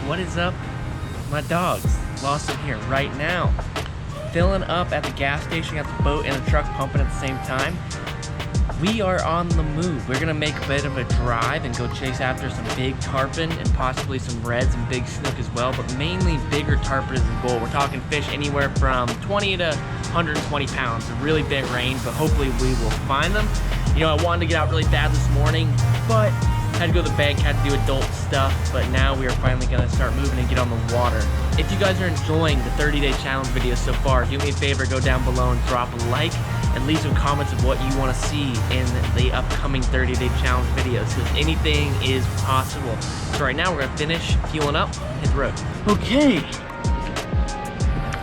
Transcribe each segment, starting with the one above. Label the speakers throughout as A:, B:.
A: What is up, my dogs? Lawson here right now. Filling up at the gas station, got the boat and the truck pumping at the same time. We are on the move. We're gonna make a bit of a drive and go chase after some big tarpon and possibly some reds and big snook as well, but mainly bigger tarpon is the goal. We're talking fish anywhere from 20 to 120 pounds, a really big range, but hopefully we will find them. You know, I wanted to get out really bad this morning, but had to go to the bank, had to do adult stuff, but now we are finally gonna start moving and get on the water. If you guys are enjoying the 30-day challenge videos so far, do me a favor, go down below and drop a like and leave some comments of what you want to see in the upcoming 30-day challenge videos, because anything is possible. So right now we're gonna finish fueling up, hit the road. Okay,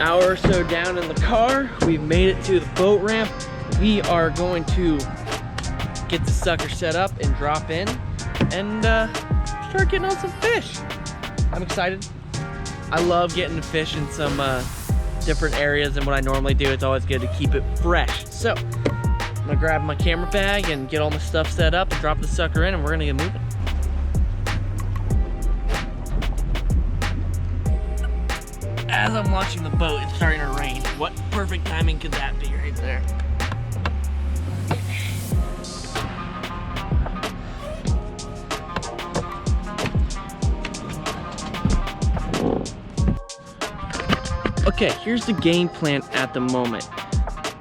A: hour or so down in the car, we've made it to the boat ramp. We are going to get the sucker set up and drop in and start getting on some fish. I'm excited. I love getting to fish in some different areas than what I normally do. It's always good to keep it fresh. So I'm gonna grab my camera bag and get all my stuff set up and drop the sucker in, and we're gonna get moving. As I'm watching the boat, it's starting to rain. What perfect timing could that be right there? Okay, here's the game plan at the moment.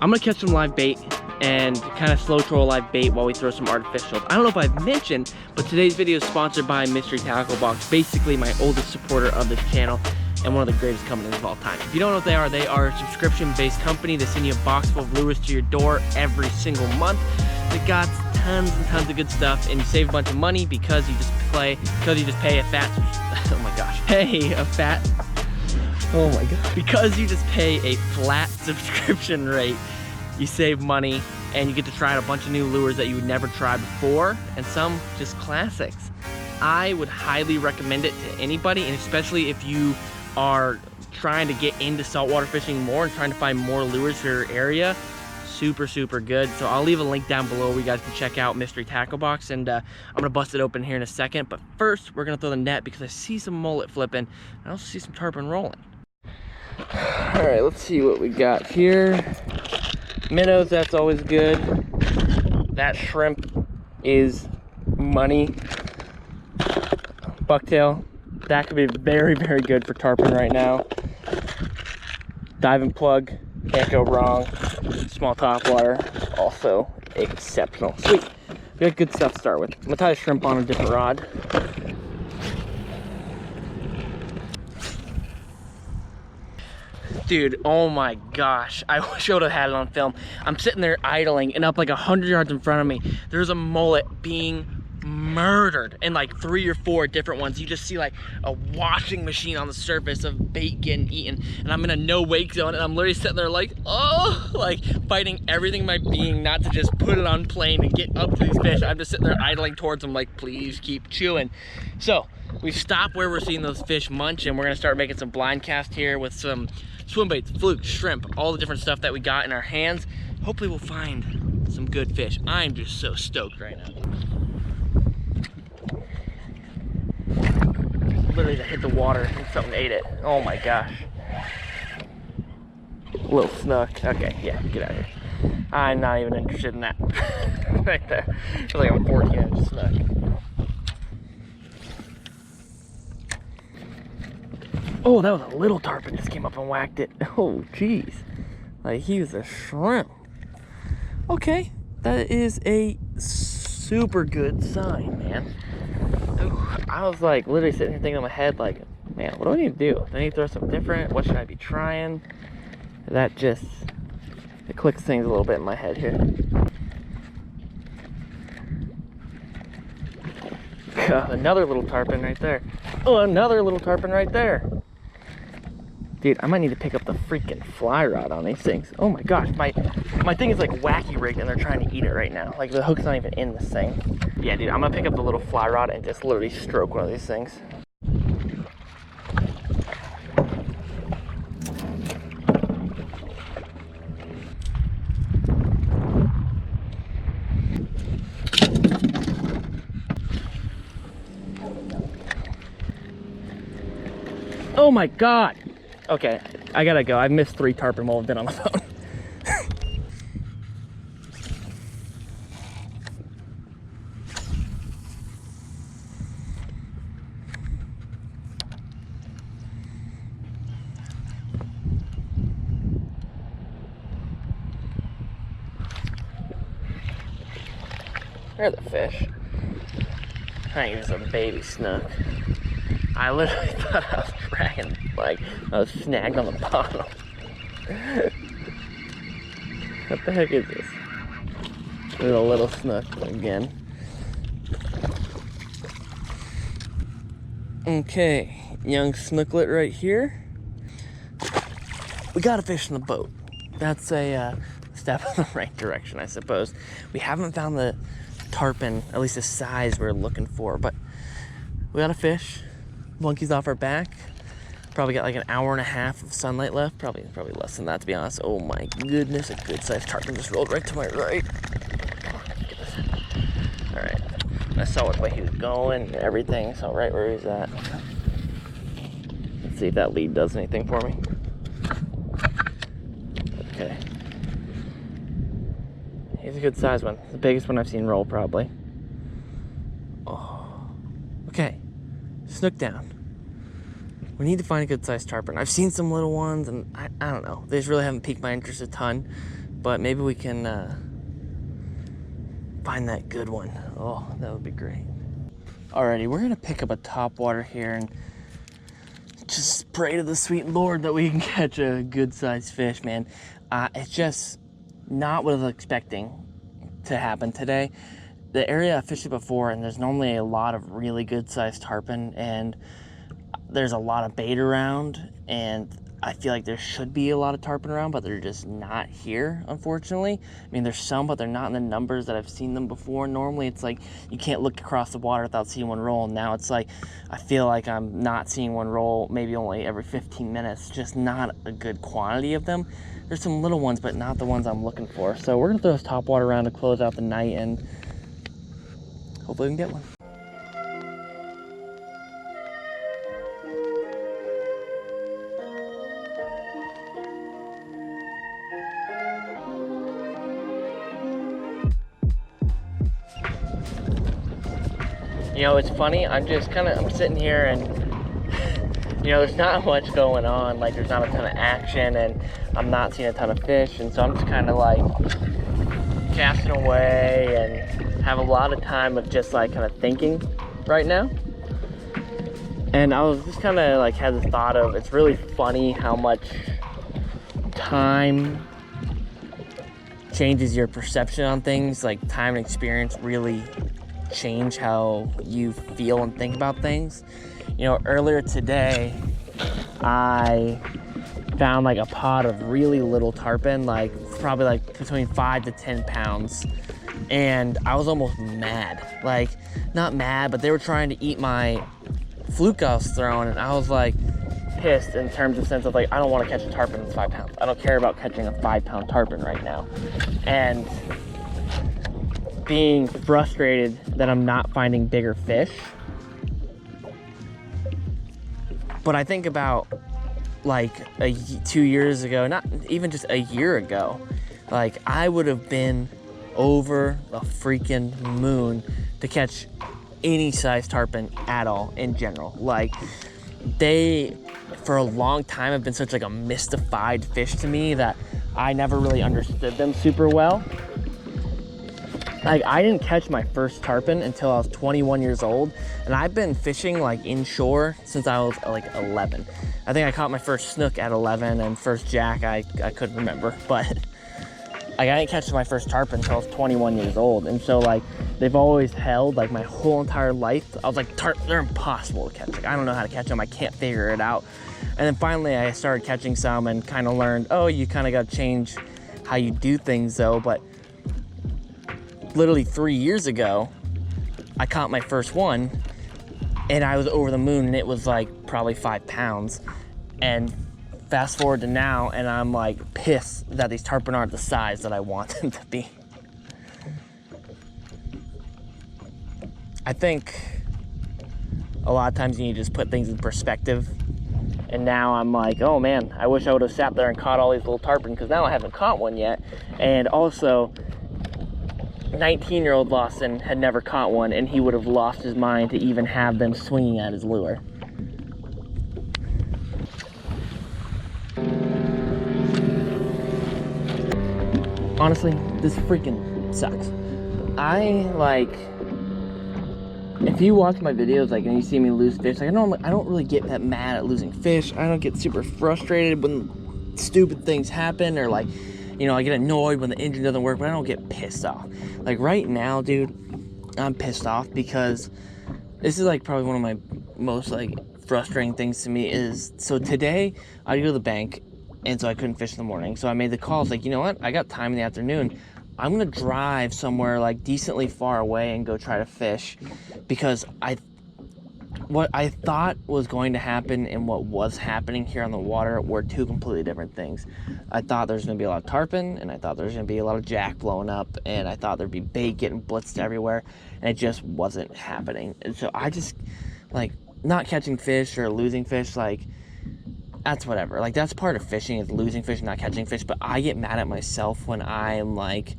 A: I'm gonna catch some live bait and kind of slow troll live bait while we throw some artificials. I don't know if I've mentioned, but today's video is sponsored by Mystery Tackle Box, basically my oldest supporter of this channel and one of the greatest companies of all time. If you don't know what they are a subscription-based company. They send you a box full of lures to your door every single month. They got tons and tons of good stuff, and you save a bunch of money because you just pay a fat, oh my gosh, oh my god. Because you just pay a flat subscription rate, you save money and you get to try out a bunch of new lures that you would never try before, and some just classics. I would highly recommend it to anybody, and especially if you are trying to get into saltwater fishing more and trying to find more lures for your area. Super good. So I'll leave a link down below where you guys can check out Mystery Tackle Box, and I'm gonna bust it open here in a second. But first, we're gonna throw the net because I see some mullet flipping. I also see some tarpon rolling. All right, let's see what we got here. Minnows, that's always good. That shrimp is money. Bucktail, that could be very good for tarpon right now. Diving plug, can't go wrong. Small topwater, also exceptional. Sweet, we got good stuff to start with. I'm gonna tie a shrimp on a different rod. Dude, oh my gosh, I wish I would have had it on film. I'm sitting there idling, and up like 100 yards in front of me, there's a mullet being murdered, and like 3 or 4 different ones. You just see like a washing machine on the surface of bait getting eaten, and I'm in a no wake zone, and I'm literally sitting there like, oh, like fighting everything in my being not to just put it on plane and get up to these fish. I'm just sitting there idling towards them like, please keep chewing. So we stopped where we're seeing those fish munch, and we're gonna start making some blind cast here with some swim baits, flukes, shrimp, all the different stuff that we got in our hands. Hopefully we'll find some good fish. I'm just so stoked right now. Literally just hit the water and something ate it. Oh my gosh. Little snook. Okay, yeah, get out of here. I'm not even interested in that. Right there. It's like a 14-inch snook. Oh, that was a little tarpon just came up and whacked it. Oh, jeez. Like, he was a shrimp. Okay, that is a super good sign, man. Ooh, I was like literally sitting here thinking in my head like, man, what do I need to do? Do I need to throw something different? What should I be trying? That just, it clicks things a little bit in my head here. God, another little tarpon right there. Oh, another little tarpon right there. Dude, I might need to pick up the freaking fly rod on these things. Oh my gosh, my thing is like wacky rigged and they're trying to eat it right now. Like the hook's not even in this thing. Yeah, dude, I'm gonna pick up the little fly rod and just literally stroke one of these things. Oh my God. Okay, I gotta go. I've missed 3 tarpon while I've been on the phone. There's the fish. I think it was a baby snook. I literally thought I was dragging, like, I was snagged on the bottom. What the heck is this? There's a little snook again. Okay, young snooklet right here. We got a fish in the boat. That's a step in the right direction, I suppose. We haven't found the tarpon, at least the size we're looking for, but we got a fish. Monkey's off our back. Probably got like an hour and a half of sunlight left. Probably less than that, to be honest. Oh my goodness, a good sized tarpon just rolled right to my right. All right, I saw which way he was going and everything, so right where he's at. Let's see if that lead does anything for me. Okay. He's a good sized one. The biggest one I've seen roll, probably. Oh. Okay. Snook down. We need to find a good sized tarpon. I've seen some little ones, and I don't know. They just really haven't piqued my interest a ton. But maybe we can find that good one. Oh, that would be great. Alrighty, we're gonna pick up a topwater here and just pray to the sweet Lord that we can catch a good sized fish, man. It's just not what I was expecting to happen today. The area I fished it before, and there's normally a lot of really good sized tarpon, and there's a lot of bait around, and I feel like there should be a lot of tarpon around, but they're just not here, unfortunately. I mean, there's some, but they're not in the numbers that I've seen them before. Normally it's like you can't look across the water without seeing one roll. Now it's like I feel like I'm not seeing one roll maybe only every 15 minutes. Just not a good quantity of them. There's some little ones, but not the ones I'm looking for. So we're gonna throw this topwater around to close out the night, and hopefully we can get one. You know, it's funny, I'm sitting here and, you know, there's not much going on. Like, there's not a ton of action, and I'm not seeing a ton of fish, and so I'm just kind of like casting away and have a lot of time of just like kind of thinking right now. And I was just kind of like had this thought of, it's really funny how much time changes your perception on things. Like, time and experience really change how you feel and think about things. You know, earlier today I found like a pod of really little tarpon, like probably like between 5 to 10 pounds, and I was almost mad. Like, not mad, but they were trying to eat my fluke I was throwing, and I was like pissed in terms of sense of like, I don't want to catch a tarpon that's 5 pounds. I don't care about catching a 5-pound tarpon right now. And being frustrated that I'm not finding bigger fish. But I think about like 2 years ago, not even just a year ago, like I would have been over the freaking moon to catch any size tarpon at all in general. Like, they for a long time have been such like a mystified fish to me that I never really understood them super well. Like, I didn't catch my first tarpon until I was 21 years old, and I've been fishing like inshore since I was like 11. I think I caught my first snook at 11, and first jack I couldn't remember, but like, I didn't catch my first tarpon until I was 21 years old. And so like, they've always held like my whole entire life. I was like, they're impossible to catch. Like, I don't know how to catch them. I can't figure it out. And then finally I started catching some and kind of learned, oh, you kind of got to change how you do things though. But literally 3 years ago, I caught my first one, and I was over the moon, and it was like probably 5 pounds. And fast forward to now, and I'm like pissed that these tarpon aren't the size that I want them to be. I think a lot of times you need to just put things in perspective And now I'm like, oh man, I wish I would have sat there and caught all these little tarpon, because now I haven't caught one yet. And also, 19-year-old Lawson had never caught one, and he would have lost his mind to even have them swinging at his lure. Honestly, this freaking sucks. If you watch my videos, like, and you see me lose fish, like, I don't really get that mad at losing fish. I don't get super frustrated when stupid things happen, or like, you know, I get annoyed when the engine doesn't work, but I don't get pissed off. Like right now, dude, I'm pissed off because this is like probably one of my most like frustrating things to me is, so today I go to the bank, and so I couldn't fish in the morning. So I made the call. It's like, you know what? I got time in the afternoon. I'm gonna drive somewhere like decently far away and go try to fish, because what I thought was going to happen and what was happening here on the water were two completely different things. I thought there's gonna be a lot of tarpon, and I thought there's gonna be a lot of jack blowing up, and I thought there'd be bait getting blitzed everywhere, and it just wasn't happening. And so I just, like, not catching fish or losing fish, like, that's whatever. Like, that's part of fishing, is losing fish and not catching fish. But I get mad at myself when I'm like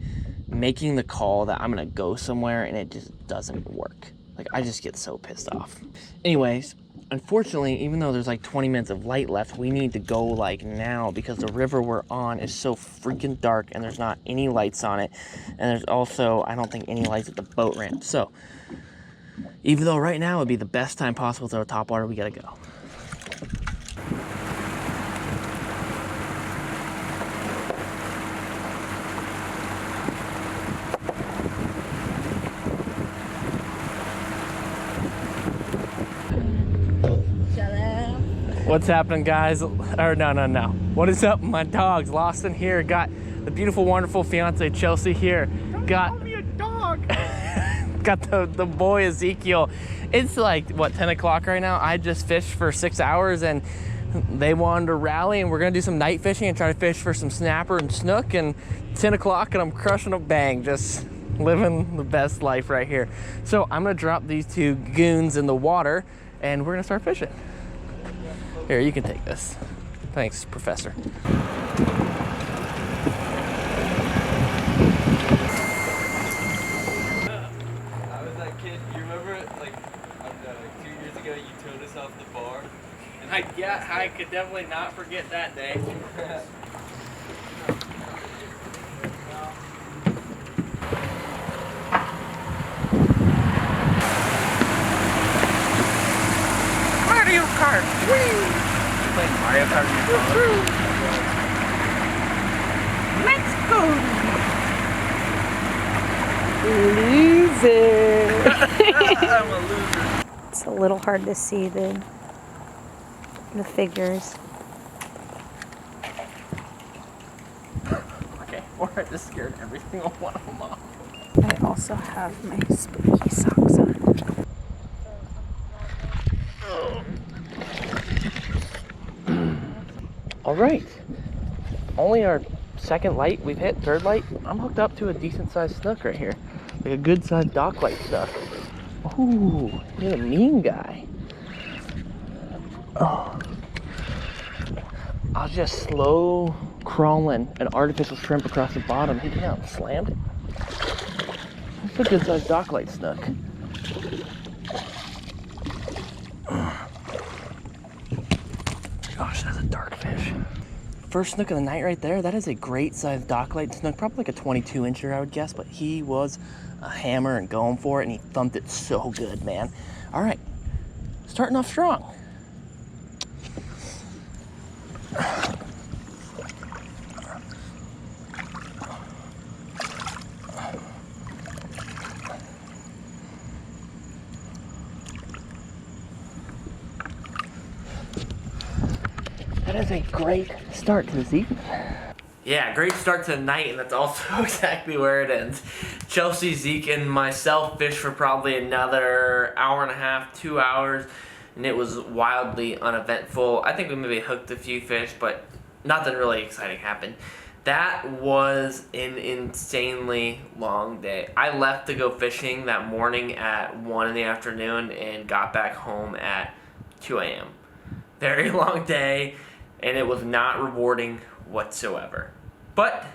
A: making the call that I'm gonna go somewhere and it just doesn't work. Like, I just get so pissed off. Anyways, unfortunately, even though there's like 20 minutes of light left, we need to go like now, because the river we're on is so freaking dark and there's not any lights on it. And there's also, I don't think, any lights at the boat ramp. So even though right now would be the best time possible to throw topwater, we gotta go. What's happening, guys? Or no. What is up, my dogs? Lawson here. Got the beautiful, wonderful fiance Chelsea here.
B: Don't call me a dog.
A: Got the boy Ezekiel. It's like, what, 10 o'clock right now? I just fished for 6 hours and they wanted to rally, and we're gonna do some night fishing and try to fish for some snapper and snook. And 10 o'clock and I'm crushing a bang, just living the best life right here. So I'm gonna drop these two goons in the water and we're gonna start fishing. Here, you can take this. Thanks, Professor.
B: I was that kid, you remember, like 2 years ago, you towed us off the bar? And
A: I could definitely not forget that day. Mario Kart! Whee! You playing Mario Kart on your phone? Let's go!
C: Loser.
A: I'm a loser.
C: It's a little hard to see the figures.
A: Okay, or I just scared every single one of them off.
C: I also have my spooky socks on.
A: All right, only our second light we've hit, third light. I'm hooked up to a decent sized snook right here, like a good sized dock light snook. Ooh, you're a mean guy. Oh, I was just slow crawling an artificial shrimp across the bottom. He came out and slammed it. It's a good sized dock light snook. Gosh, that's a dark fish. First snook of the night right there. That is a great sized dock light snook, probably like a 22-incher, I would guess, but he was a hammer and going for it, and he thumped it so good, man. All right, starting off strong. That is a great start to this evening. Yeah, great start to the night, and that's also exactly where it ends. Chelsea, Zeke, and myself fished for probably another hour and a half, 2 hours, and it was wildly uneventful. I think we maybe hooked a few fish, but nothing really exciting happened. That was an insanely long day. I left to go fishing that morning at 1 in the afternoon and got back home at 2 a.m. very long day, and it was not rewarding whatsoever. But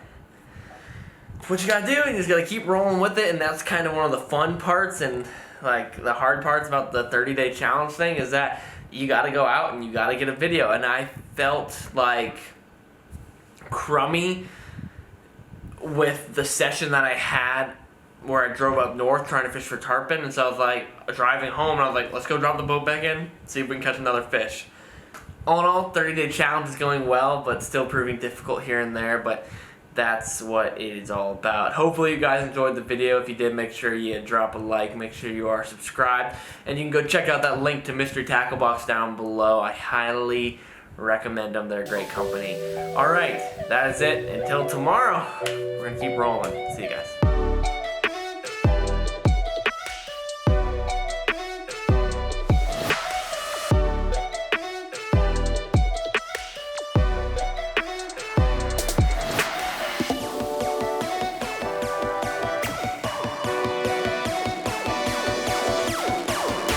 A: what you gotta do, you just gotta keep rolling with it, and that's kind of one of the fun parts and like the hard parts about the 30-day challenge thing is that you gotta go out and you gotta get a video. And I felt like crummy with the session that I had where I drove up north trying to fish for tarpon, and so I was like driving home and I was like, let's go drop the boat back in, see if we can catch another fish. All in all, 30-day challenge is going well, but still proving difficult here and there, but that's what it is all about. Hopefully you guys enjoyed the video. If you did, make sure you drop a like, make sure you are subscribed, and you can go check out that link to Mystery Tackle Box down below. I highly recommend them. They're a great company. Alright, that is it. Until tomorrow, we're going to keep rolling. See you guys.